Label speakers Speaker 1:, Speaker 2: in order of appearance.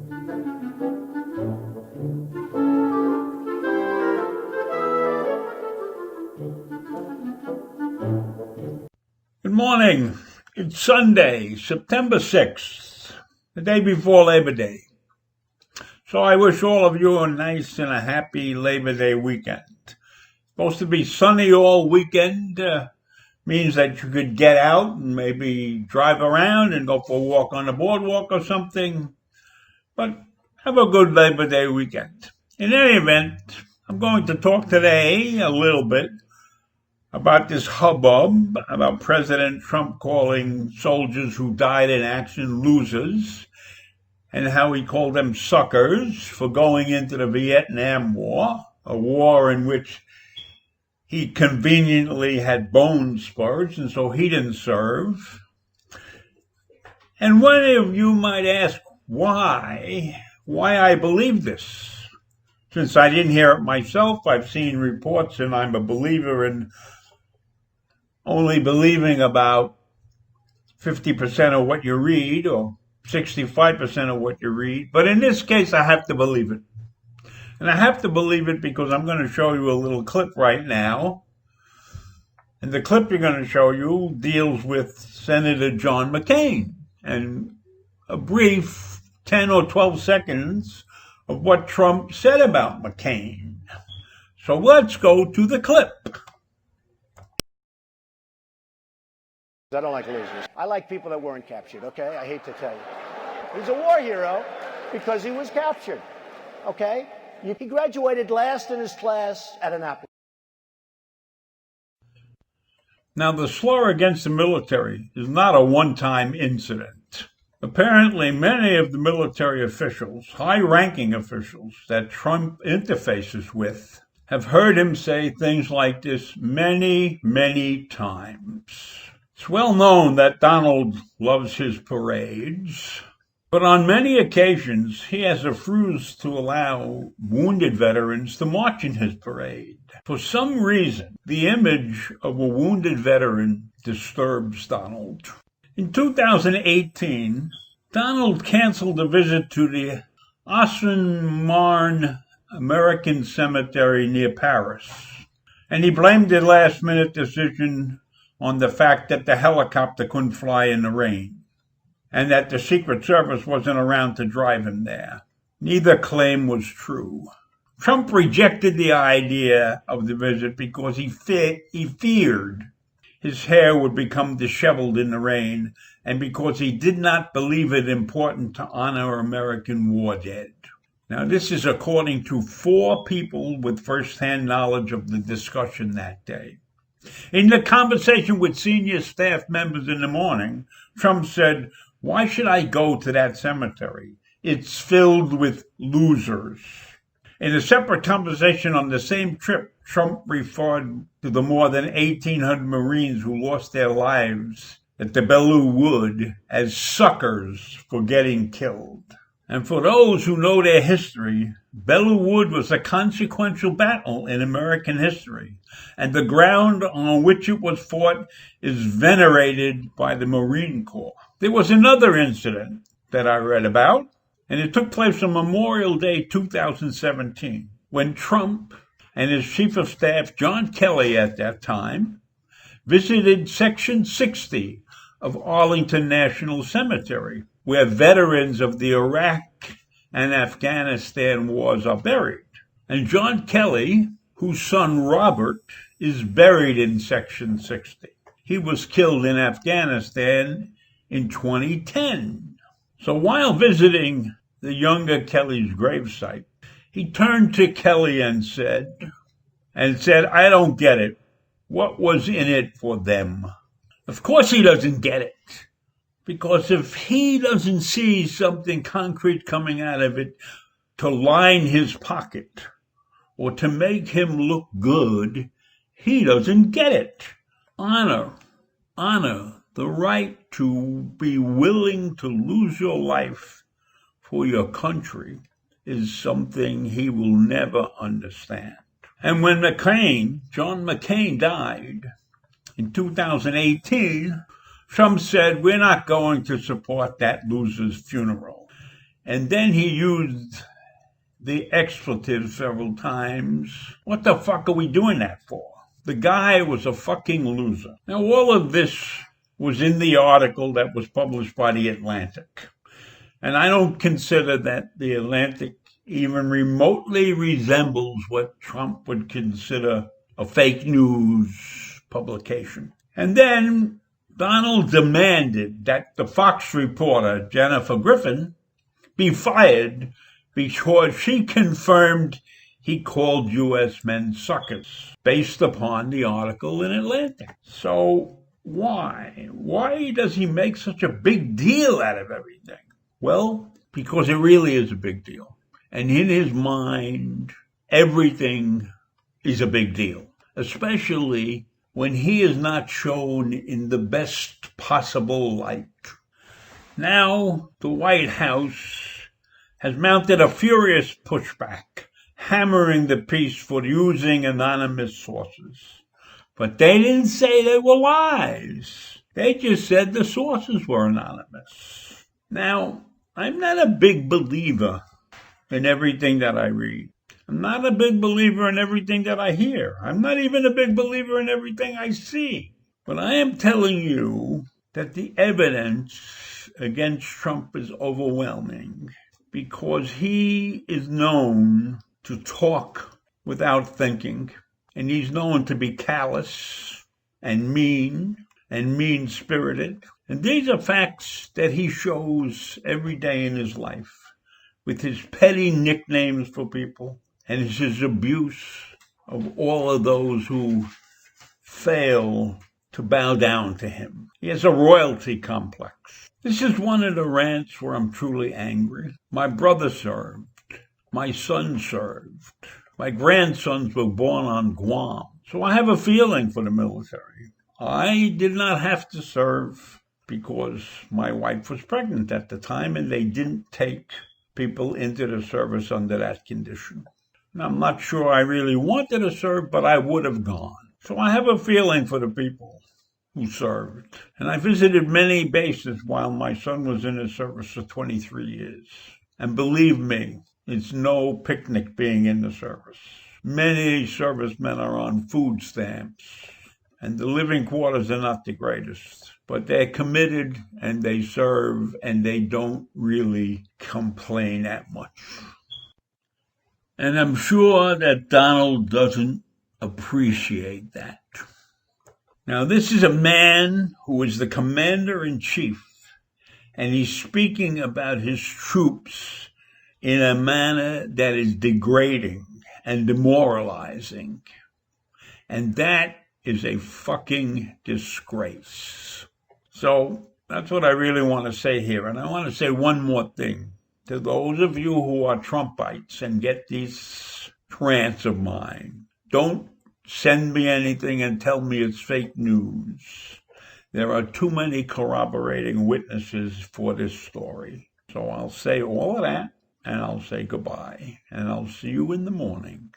Speaker 1: Good morning. It's Sunday, September 6th, the day before Labor Day. So I wish all of you a nice and a happy Labor Day weekend. Supposed to be sunny all weekend, means that you could get out and maybe drive around and go for a walk on the boardwalk or something. But have a good Labor Day weekend. In any event, I'm going to talk today a little bit about this hubbub about President Trump calling soldiers who died in action losers, and how he called them suckers for going into the Vietnam War, a war in which he conveniently had bone spurs, and so he didn't serve. And one of you might ask why I believe this. Since I didn't hear it myself, I've seen reports, and I'm a believer in only believing about 50% of what you read, or 65% of what you read. But in this case, I have to believe it. And I have to believe it because I'm going to show you a little clip right now. And the clip you're going to show you deals with Senator John McCain and a brief 10 or 12 seconds of what Trump said about McCain. So let's go to the clip.
Speaker 2: I don't like losers. I like people that weren't captured, okay? I hate to tell you. He's a war hero because he was captured, okay? He graduated last in his class at Annapolis.
Speaker 1: Now, the slur against the military is not a one-time incident. Apparently, many of the military officials, high-ranking officials that Trump interfaces with, have heard him say things like this many, many times. It's well known that Donald loves his parades, but on many occasions he has refused to allow wounded veterans to march in his parade. For some reason, the image of a wounded veteran disturbs Donald. In 2018, Donald canceled a visit to the Auchin-Marne American Cemetery near Paris, and he blamed the last-minute decision on the fact that the helicopter couldn't fly in the rain, and that the Secret Service wasn't around to drive him there. Neither claim was true. Trump rejected the idea of the visit because he feared his hair would become disheveled in the rain, and because he did not believe it important to honor American war dead. Now, this is according to 4 people with first-hand knowledge of the discussion that day. In the conversation with senior staff members in the morning, Trump said, "Why should I go to that cemetery? It's filled with losers." In a separate conversation on the same trip, Trump referred to the more than 1,800 Marines who lost their lives at the Belleau Wood as suckers for getting killed. And for those who know their history, Belleau Wood was a consequential battle in American history, and the ground on which it was fought is venerated by the Marine Corps. There was another incident that I read about, and it took place on Memorial Day 2017, when Trump and his Chief of Staff, John Kelly at that time, visited Section 60 of Arlington National Cemetery, where veterans of the Iraq and Afghanistan wars are buried. And John Kelly, whose son Robert is buried in Section 60. He was killed in Afghanistan in 2010. So while visiting the younger Kelly's gravesite, he turned to Kelly and said, "I don't get it. What was in it for them?" Of course he doesn't get it. Because if he doesn't see something concrete coming out of it to line his pocket or to make him look good, he doesn't get it. Honor, the right to be willing to lose your life for your country is something he will never understand. And when John McCain died in 2018, Trump said, "We're not going to support that loser's funeral." And then he used the expletive several times. What the fuck are we doing that for? The guy was a fucking loser. Now, all of this was in the article that was published by The Atlantic. And I don't consider that The Atlantic even remotely resembles what Trump would consider a fake news publication. And then Donald demanded that the Fox reporter, Jennifer Griffin, be fired because she confirmed he called U.S. men suckers, based upon the article in Atlantic. So why? Why does he make such a big deal out of everything? Well, because it really is a big deal. And in his mind, everything is a big deal, especially when he is not shown in the best possible light. Now, the White House has mounted a furious pushback, hammering the piece for using anonymous sources. But they didn't say they were lies. They just said the sources were anonymous. Now, I'm not a big believer in everything that I read. I'm not a big believer in everything that I hear. I'm not even a big believer in everything I see. But I am telling you that the evidence against Trump is overwhelming because he is known to talk without thinking, and he's known to be callous and mean-spirited. And these are facts that he shows every day in his life, with his petty nicknames for people and his abuse of all of those who fail to bow down to him. He has a royalty complex. This is one of the rants where I'm truly angry. My brother served. My son served. My grandsons were born on Guam. So I have a feeling for the military. I did not have to serve because my wife was pregnant at the time, and they didn't take people into the service under that condition. And I'm not sure I really wanted to serve, but I would have gone. So I have a feeling for the people who served. And I visited many bases while my son was in his service for 23 years. And believe me, it's no picnic being in the service. Many servicemen are on food stamps, and the living quarters are not the greatest. But they're committed, and they serve, and they don't really complain that much. And I'm sure that Donald doesn't appreciate that. Now, this is a man who is the commander-in-chief, and he's speaking about his troops in a manner that is degrading and demoralizing. And that is a fucking disgrace. So that's what I really want to say here. And I want to say one more thing. To those of you who are Trumpites and get these rants of mine, don't send me anything and tell me it's fake news. There are too many corroborating witnesses for this story. So I'll say all of that, and I'll say goodbye, and I'll see you in the morning.